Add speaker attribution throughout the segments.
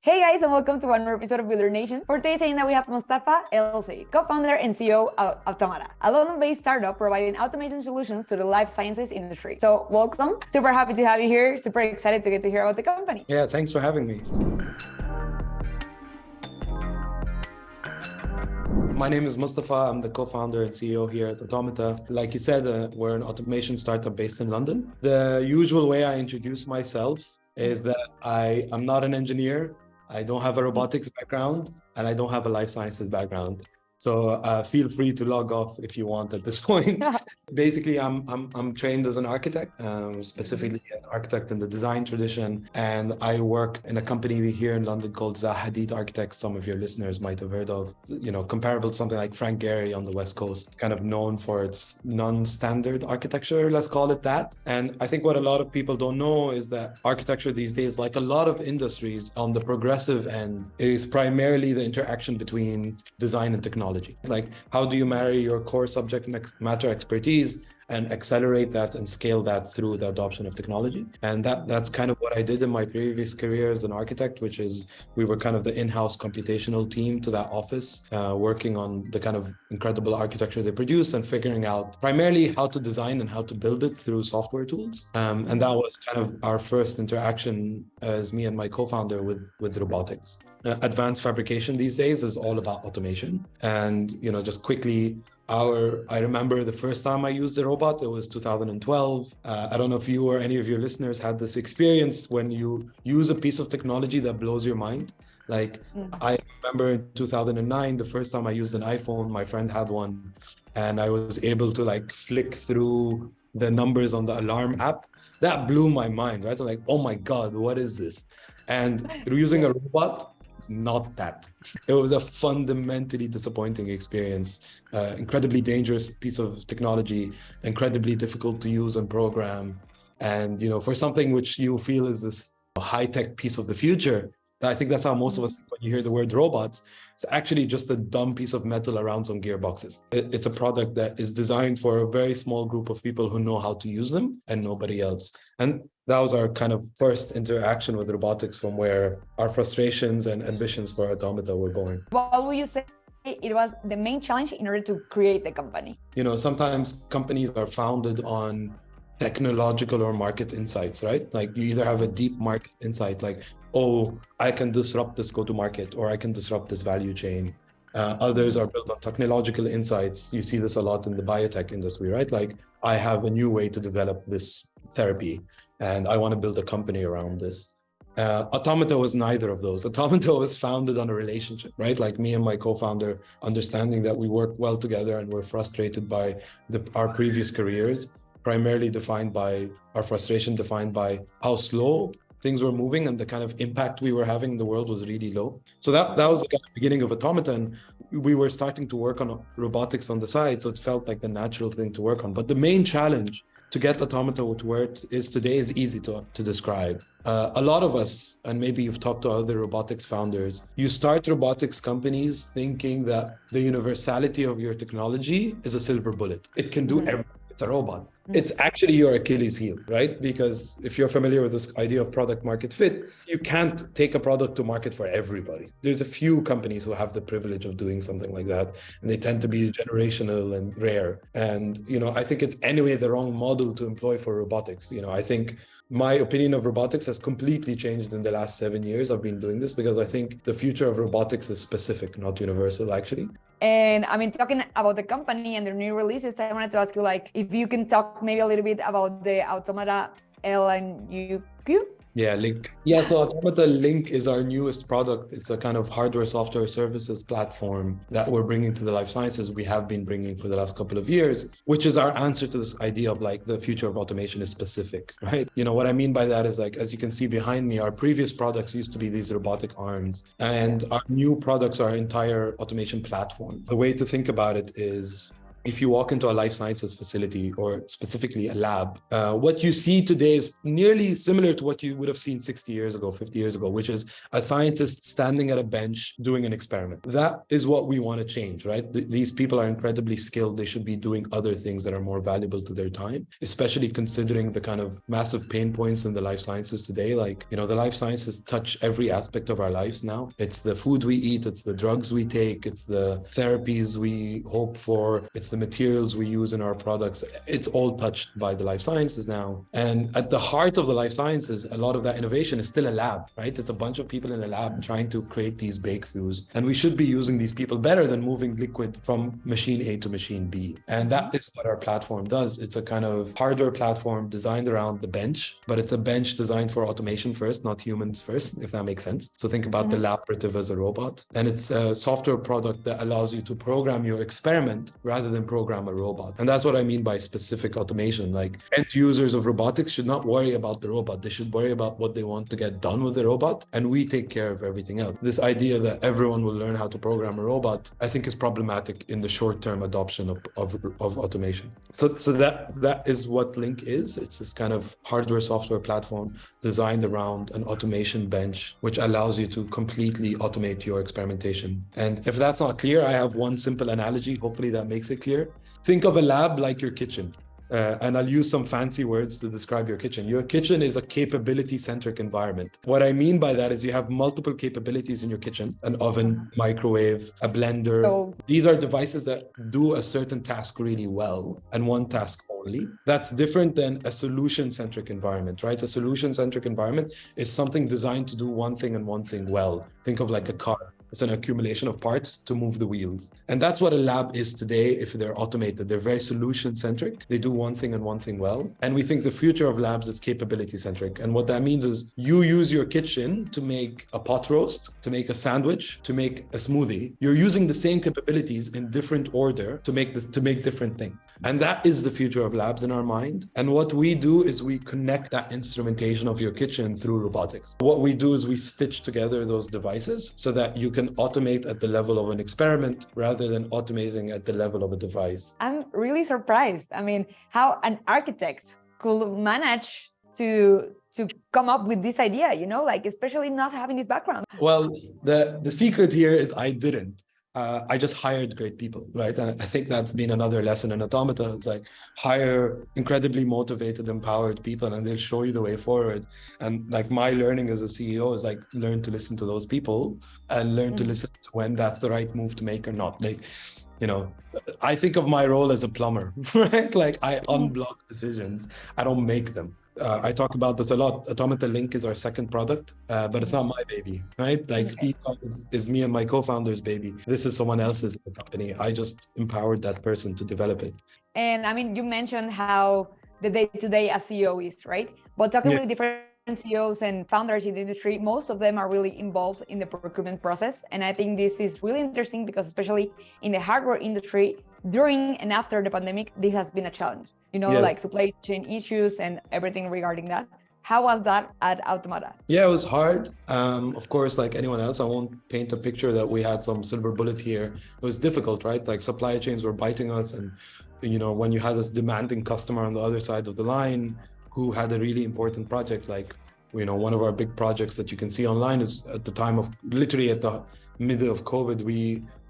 Speaker 1: Hey guys, and welcome to one more episode of Builder Nation. For today's saying that we have Mostafa ElSayed, co-founder and CEO of Automata, a London-based startup providing automation solutions to the life sciences industry. So welcome. Super happy to have you here. Super excited to get to hear about the company.
Speaker 2: Yeah, thanks for having me. My name is Mostafa. I'm the co-founder and CEO here at Automata. Like you said, we're an automation startup based in London. The usual way I introduce myself is that I'm not an engineer. I don't have a robotics background, and I don't have a life sciences background. So feel free to log off if you want at this point. Basically, I'm trained as an architect, specifically an architect in the design tradition. And I work in a company here in London called Zahadid Architects. Some of your listeners might have heard of, comparable to something like Frank Gehry on the West Coast, kind of known for its non-standard architecture, let's call it that. And I think what a lot of people don't know is that architecture these days, like a lot of industries on the progressive end, is primarily the interaction between design and technology. Like, how do you marry your core subject matter expertise and accelerate that and scale that through the adoption of technology? And that's kind of what I did in my previous career as an architect, which is we were kind of the in-house computational team to that office, working on the kind of incredible architecture they produce and figuring out primarily how to design and how to build it through software tools. And that was kind of our first interaction as me and my co-founder with robotics. Advanced fabrication these days is all about automation. And, just quickly, I remember the first time I used a robot, it was 2012. I don't know if you or any of your listeners had this experience when you use a piece of technology that blows your mind. Like, I remember in 2009, the first time I used an iPhone, my friend had one, and I was able to flick through the numbers on the alarm app. That blew my mind, right? I'm like, oh my God, what is this? And through using a robot, it's not that. It was a fundamentally disappointing experience, incredibly dangerous piece of technology, incredibly difficult to use and program. And, for something which you feel is this high-tech piece of the future, I think that's how most of us, when you hear the word robots, it's actually just a dumb piece of metal around some gearboxes. It's a product that is designed for a very small group of people who know how to use them and nobody else. And that was our kind of first interaction with robotics, from where our frustrations and ambitions for Automata were born.
Speaker 1: What would you say it was the main challenge in order to create the company?
Speaker 2: Sometimes companies are founded on technological or market insights, right? Like, you either have a deep market insight, like, oh, I can disrupt this go-to-market, or I can disrupt this value chain. Others are built on technological insights. You see this a lot in the biotech industry, right? Like, I have a new way to develop this therapy, and I want to build a company around this. Automata was neither of those. Automata was founded on a relationship, right? Like, me and my co-founder understanding that we work well together and we're frustrated by our previous careers, primarily defined by our frustration, defined by how slow things were moving, and the kind of impact we were having in the world was really low. So that was the kind of beginning of Automata, and we were starting to work on robotics on the side, so it felt like the natural thing to work on. But the main challenge to get Automata to where it is today is easy to describe. A lot of us, and maybe you've talked to other robotics founders, you start robotics companies thinking that the universality of your technology is a silver bullet. It can do everything. It's a robot. It's actually your Achilles heel, right? Because if you're familiar with this idea of product market fit, you can't take a product to market for everybody. There's a few companies who have the privilege of doing something like that, and they tend to be generational and rare. And, I think it's anyway the wrong model to employ for robotics. I think my opinion of robotics has completely changed in the last 7 years I've been doing this, because I think the future of robotics is specific, not universal, actually.
Speaker 1: And talking about the company and their new releases, I wanted to ask you, if you can talk maybe a little bit about the Automata LINQ.
Speaker 2: Yeah, LINQ. Yeah, so Automata LINQ is our newest product. It's a kind of hardware software services platform that we're bringing to the life sciences. We have been bringing for the last couple of years, which is our answer to this idea of the future of automation is specific, right? What I mean by that is, as you can see behind me, our previous products used to be these robotic arms, and our new products are our entire automation platform. The way to think about it is, if you walk into a life sciences facility or specifically a lab, what you see today is nearly similar to what you would have seen 60 years ago, 50 years ago, which is a scientist standing at a bench doing an experiment. That is what we want to change, right? These people are incredibly skilled. They should be doing other things that are more valuable to their time, especially considering the kind of massive pain points in the life sciences today. Like, the life sciences touch every aspect of our lives now. It's the food we eat, it's the drugs we take, it's the therapies we hope for, it's the materials we use in our products. It's all touched by the life sciences now. And at the heart of the life sciences, a lot of that innovation is still a lab, right? It's a bunch of people in a lab trying to create these breakthroughs. And we should be using these people better than moving liquid from machine A to machine B. And that is what our platform does. It's a kind of hardware platform designed around the bench, but it's a bench designed for automation first, not humans first, if that makes sense. So think about the laborative as a robot. And it's a software product that allows you to program your experiment rather than program a robot. And that's what I mean by specific automation. Like, end users of robotics should not worry about the robot. They should worry about what they want to get done with the robot, and we take care of everything else. This idea that everyone will learn how to program a robot, I think, is problematic in the short-term adoption of automation. So that is what LINQ is. It's this kind of hardware software platform designed around an automation bench, which allows you to completely automate your experimentation. And if that's not clear, I have one simple analogy. Hopefully that makes it clear. Think of a lab like your kitchen. And I'll use some fancy words to describe your kitchen. Your kitchen is a capability-centric environment. What I mean by that is you have multiple capabilities in your kitchen: an oven, microwave, a blender. These are devices that do a certain task really well and one task only. That's different than a solution-centric environment, right? A solution-centric environment is something designed to do one thing and one thing well. Think of like a car. It's an accumulation of parts to move the wheels. And that's what a lab is today if they're automated. They're very solution-centric. They do one thing and one thing well. And we think the future of labs is capability-centric. And what that means is you use your kitchen to make a pot roast, to make a sandwich, to make a smoothie. You're using the same capabilities in different order to make different things. And that is the future of labs in our mind. And what we do is we connect that instrumentation of your kitchen through robotics. What we do is we stitch together those devices so that you can automate at the level of an experiment rather than automating at the level of a device.
Speaker 1: I'm really surprised. I mean, how an architect could manage to come up with this idea, like especially not having this background.
Speaker 2: Well, the secret here is I didn't. I just hired great people, right? And I think that's been another lesson in Automata. It's like hire incredibly motivated, empowered people, and they'll show you the way forward. And like my learning as a CEO is like learn to listen to those people and learn to listen to when that's the right move to make or not. Like, I think of my role as a plumber, right? Like I unblock decisions. I don't make them. I talk about this a lot. Automata LINQ is our second product, but it's not my baby, right? Like is me and my co-founder's baby. This is someone else's company. I just empowered that person to develop it.
Speaker 1: And I mean, you mentioned how the day-to-day as CEO is, right? But talking with different CEOs and founders in the industry, most of them are really involved in the procurement process. And I think this is really interesting because especially in the hardware industry, during and after the pandemic, this has been a challenge. Like supply chain issues and everything regarding that. How was that at Automata? Yeah,
Speaker 2: it was hard. Of course, like anyone else, I won't paint a picture that we had some silver bullet here. It was difficult, right? Like supply chains were biting us. And, when you had this demanding customer on the other side of the line who had a really important project, like, one of our big projects that you can see online is at the time of literally at the middle of COVID,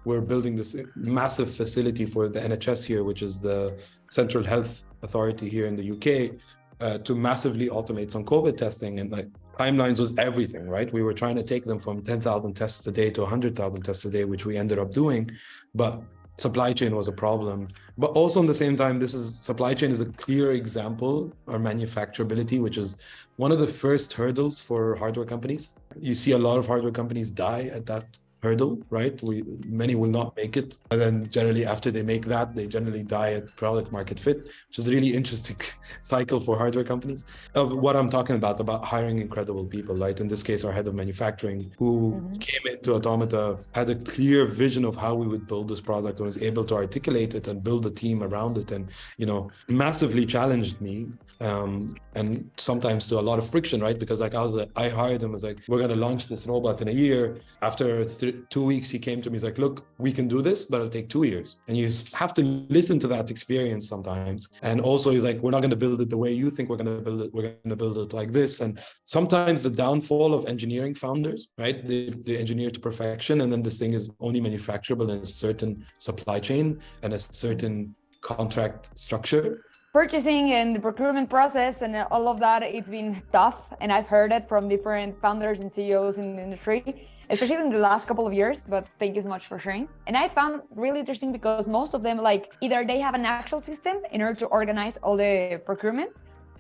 Speaker 2: we're building this massive facility for the NHS here, which is the Central Health Authority here in the UK, to massively automate some COVID testing. And like timelines was everything, right? We were trying to take them from 10,000 tests a day to 100,000 tests a day, which we ended up doing. But supply chain was a problem. But also at the same time, supply chain is a clear example, or manufacturability, which is one of the first hurdles for hardware companies. You see a lot of hardware companies die at that hurdle, right? Many will not make it. And then generally after they make that, they generally die at product market fit, which is a really interesting cycle for hardware companies. Of what I'm talking about hiring incredible people, right? In this case, our head of manufacturing, who came into Automata, had a clear vision of how we would build this product and was able to articulate it and build a team around it, and, massively challenged me. And sometimes to a lot of friction, right? Because like I hired him, I was like, we're going to launch this robot in a year. After 2 weeks, he came to me, he's like, look, we can do this, but it'll take 2 years. And you have to listen to that experience sometimes. And also he's like, we're not going to build it the way you think we're going to build it. We're going to build it like this. And sometimes the downfall of engineering founders, right? They engineer to perfection, and then this thing is only manufacturable in a certain supply chain and a certain contract structure.
Speaker 1: Purchasing and the procurement process and all of that, it's been tough. And I've heard it from different founders and CEOs in the industry, especially in the last couple of years, but thank you so much for sharing. And I found really interesting because most of them, like, either they have an actual system in order to organize all the procurement,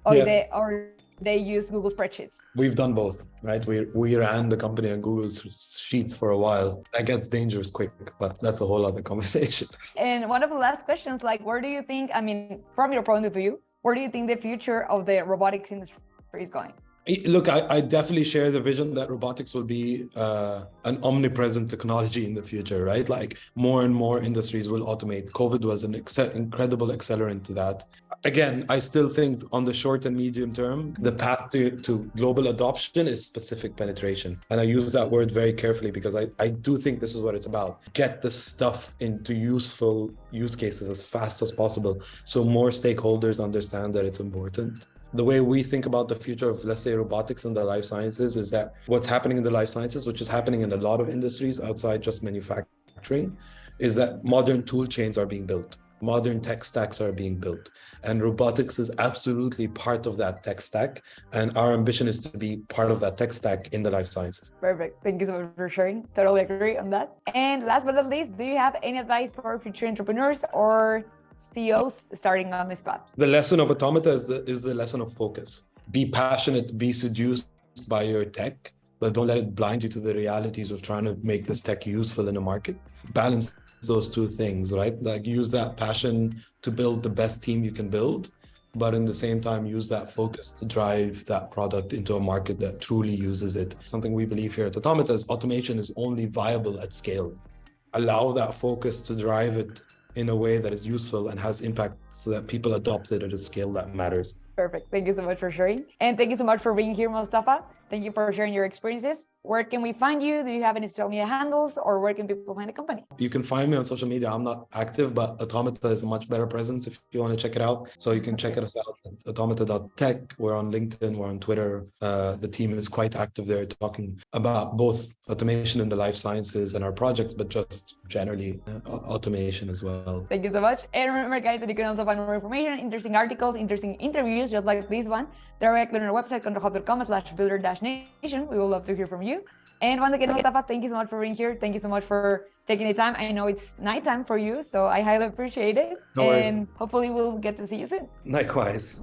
Speaker 1: or they use Google spreadsheets.
Speaker 2: We've done both, right? We ran the company on Google Sheets for a while. That gets dangerous quick, but that's a whole other conversation.
Speaker 1: And one of the last questions, like, where do you think, I mean, from your point of view, where do you think the future of the robotics industry is going?
Speaker 2: Look, I definitely share the vision that robotics will be an omnipresent technology in the future, right? Like more and more industries will automate. COVID was an incredible accelerant to that. Again, I still think on the short and medium term, the path to global adoption is specific penetration. And I use that word very carefully because I do think this is what it's about. Get the stuff into useful use cases as fast as possible so more stakeholders understand that it's important. The way we think about the future of, let's say, robotics in the life sciences is that what's happening in the life sciences, which is happening in a lot of industries outside just manufacturing, is that modern tool chains are being built. Modern tech stacks are being built. And robotics is absolutely part of that tech stack. And our ambition is to be part of that tech stack in the life sciences.
Speaker 1: Perfect. Thank you so much for sharing. Totally agree on that. And last but not least, do you have any advice for future entrepreneurs or CEOs starting on this path?
Speaker 2: The lesson of Automata is the lesson of focus. Be passionate, be seduced by your tech, but don't let it blind you to the realities of trying to make this tech useful in a market. Balance those two things, right? Like use that passion to build the best team you can build, but in the same time, use that focus to drive that product into a market that truly uses it. Something we believe here at Automata is automation is only viable at scale. Allow that focus to drive it in a way that is useful and has impact so that people adopt it at a scale that matters.
Speaker 1: Perfect. Thank you so much for sharing. And thank you so much for being here, Mostafa. Thank you for sharing your experiences. Where can we find you? Do you have any social media handles, or where can people find the company?
Speaker 2: You can find me on social media. I'm not active, but Automata is a much better presence if you want to check it out. So you can check us out at automata.tech. We're on LinkedIn, we're on Twitter. The team is quite active there talking about both automation in the life sciences and our projects, but just generally automation as well.
Speaker 1: Thank you so much. And remember, guys, that you can also find more information, interesting articles, interesting interviews, just like this one, directly on our website, controlhub.com/builder-nation. We would love to hear from you. And once again, Mostafa, thank you so much for being here. Thank you so much for taking the time. I know it's nighttime for you, so I highly appreciate it.
Speaker 2: No worries.
Speaker 1: And hopefully we'll get to see you soon.
Speaker 2: Likewise.